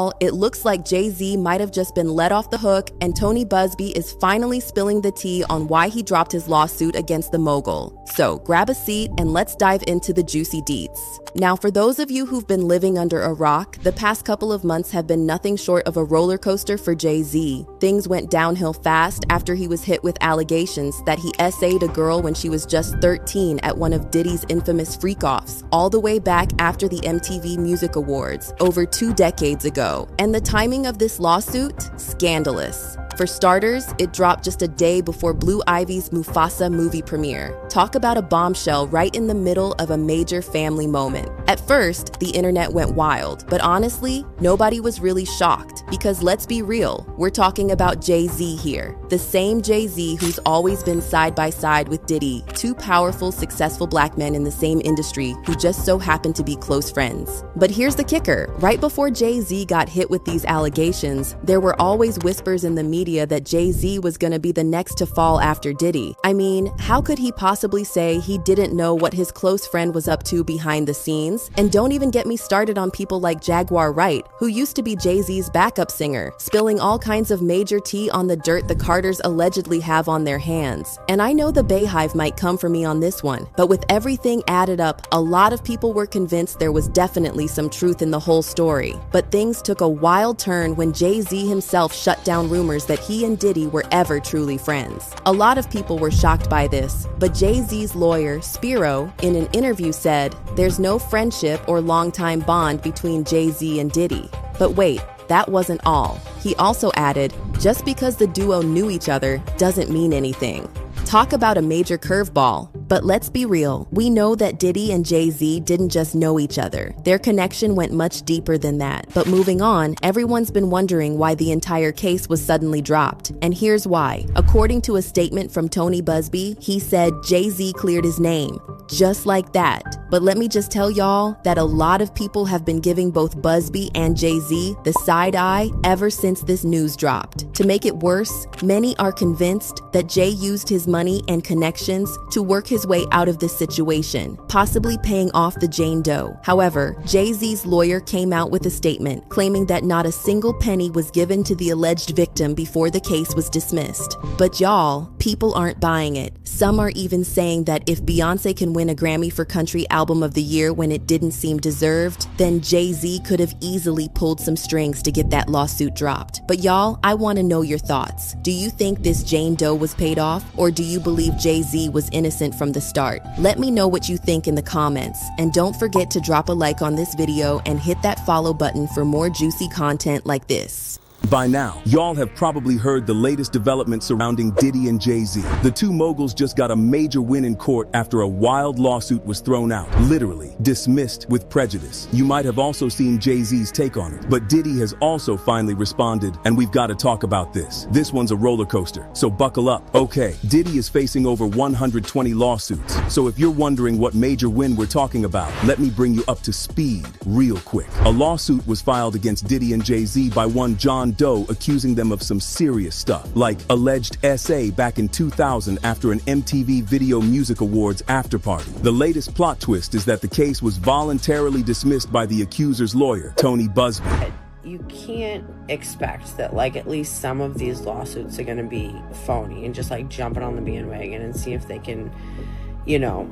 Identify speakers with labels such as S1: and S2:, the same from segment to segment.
S1: y'all, it looks like Jay-Z might have just been let off the hook, and Tony Buzbee is finally spilling the tea on why he dropped his lawsuit against the mogul. So grab a seat and let's dive into the juicy deets. Now, for those of you who've been living under a rock, the past couple of months have been nothing short of a roller coaster for Jay-Z. Things went downhill fast after he was hit with allegations that he SA'd a girl when she was just 13 at one of Diddy's infamous freak-offs, all the way back after the MTV Music Awards, over 2 decades ago. And the timing of this lawsuit? Scandalous. For starters, it dropped just a day before Blue Ivy's Mufasa movie premiere. Talk about a bombshell right in the middle of a major family moment. At first, the internet went wild, but honestly, nobody was really shocked because let's be real, we're talking about Jay-Z here. The same Jay-Z who's always been side by side with Diddy, 2 powerful, successful black men in the same industry who just so happen to be close friends. But here's the kicker. Right before Jay-Z got hit with these allegations, there were always whispers in the media that Jay-Z was gonna be the next to fall after Diddy. I mean, how could he possibly say he didn't know what his close friend was up to behind the scenes? And don't even get me started on people like Jaguar Wright, who used to be Jay-Z's backup singer, spilling all kinds of major tea on the dirt the Carters allegedly have on their hands. And I know the Bayhive might come for me on this one, but with everything added up, a lot of people were convinced there was definitely some truth in the whole story. But things took a wild turn when Jay-Z himself shut down rumors that he and Diddy were ever truly friends. A lot of people were shocked by this, but Jay-Z's lawyer, Spiro, in an interview said, "There's no friendship or long-time bond between Jay-Z and Diddy." But wait, that wasn't all. He also added, just because the duo knew each other doesn't mean anything. Talk about a major curveball. But let's be real, we know that Diddy and Jay-Z didn't just know each other. Their connection went much deeper than that. But moving on, everyone's been wondering why the entire case was suddenly dropped. And here's why. According to a statement from Tony Buzbee, he said Jay-Z cleared his name. Just like that. But let me just tell y'all that a lot of people have been giving both Buzbee and Jay-Z the side eye ever since this news dropped. To make it worse, many are convinced that Jay used his money and connections to work his way out of this situation, possibly paying off the Jane Doe. However, Jay-Z's lawyer came out with a statement claiming that not a single penny was given to the alleged victim before the case was dismissed. But y'all, people aren't buying it. Some are even saying that if Beyonce can win a Grammy for Country Album of the Year when it didn't seem deserved, then Jay-Z could have easily pulled some strings to get that lawsuit dropped. But y'all, I want to know your thoughts. Do you think this Jane Doe was paid off, or do you believe Jay-Z was innocent from the start? Let me know what you think in the comments. And don't forget to drop a like on this video and hit that follow button for more juicy content like this.
S2: By now, y'all have probably heard the latest developments surrounding Diddy and Jay-Z. The 2 moguls just got a major win in court after a wild lawsuit was thrown out, literally dismissed with prejudice. You might have also seen Jay-Z's take on it, but Diddy has also finally responded, and we've got to talk about this. This one's a roller coaster, so buckle up. Okay, Diddy is facing over 120 lawsuits, so if you're wondering what major win we're talking about, let me bring you up to speed real quick. A lawsuit was filed against Diddy and Jay-Z by one John Doe, accusing them of some serious stuff, like alleged SA back in 2000 after an MTV Video Music Awards after-party. The latest plot twist is that the case was voluntarily dismissed by the accuser's lawyer, Tony Buzbee.
S3: You can't expect that, like, at least some of these lawsuits are going to be phony and just, like, jumping on the bandwagon and see if they can, you know,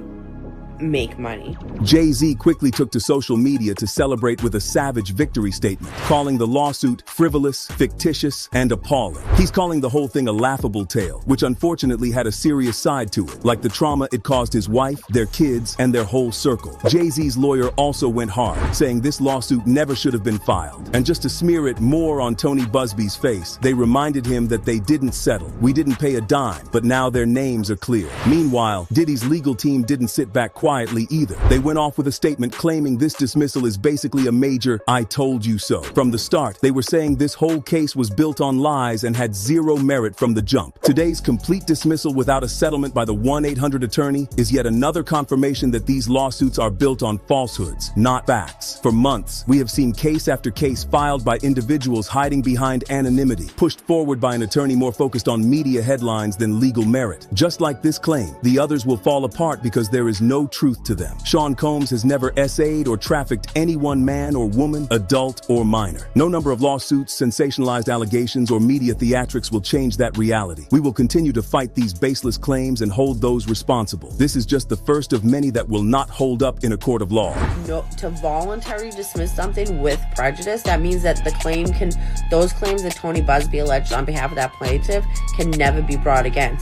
S3: make money.
S2: Jay-Z quickly took to social media to celebrate with a savage victory statement, calling the lawsuit frivolous, fictitious, and appalling. He's calling the whole thing a laughable tale, which unfortunately had a serious side to it, like the trauma it caused his wife, their kids, and their whole circle. Jay-Z's lawyer also went hard, saying this lawsuit never should have been filed. And just to smear it more on Tony Buzbee's face, they reminded him that they didn't settle. We didn't pay a dime, but now their names are clear. Meanwhile, Diddy's legal team didn't sit back quietly either. They went off with a statement claiming this dismissal is basically a major "I told you so." From the start, they were saying this whole case was built on lies and had zero merit from the jump. Today's complete dismissal without a settlement by the 1-800 attorney is yet another confirmation that these lawsuits are built on falsehoods, not facts. For months, we have seen case after case filed by individuals hiding behind anonymity, pushed forward by an attorney more focused on media headlines than legal merit. Just like this claim, the others will fall apart because there is no truth to them. Sean Combs has never essayed or trafficked any one man or woman, adult or minor. No number of lawsuits, sensationalized allegations, or media theatrics will change that reality. We will continue to fight these baseless claims and hold those responsible. This is just the first of many that will not hold up in a court of law.
S3: No, to voluntarily dismiss something with prejudice, that means that those claims that Tony Buzbee alleged on behalf of that plaintiff can never be brought again.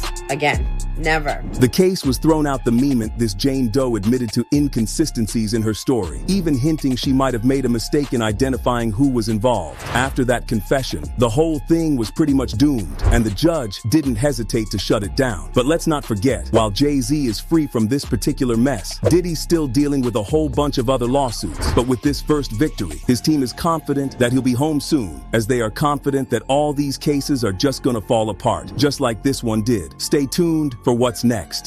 S3: Never.
S2: The case was thrown out the moment this Jane Doe admitted to inconsistencies in her story, even hinting she might have made a mistake in identifying who was involved. After that confession, the whole thing was pretty much doomed, and the judge didn't hesitate to shut it down. But let's not forget, while Jay-Z is free from this particular mess, Diddy's still dealing with a whole bunch of other lawsuits. But with this first victory, his team is confident that he'll be home soon, as they are confident that all these cases are just gonna fall apart, just like this one did. Stay tuned for what's next.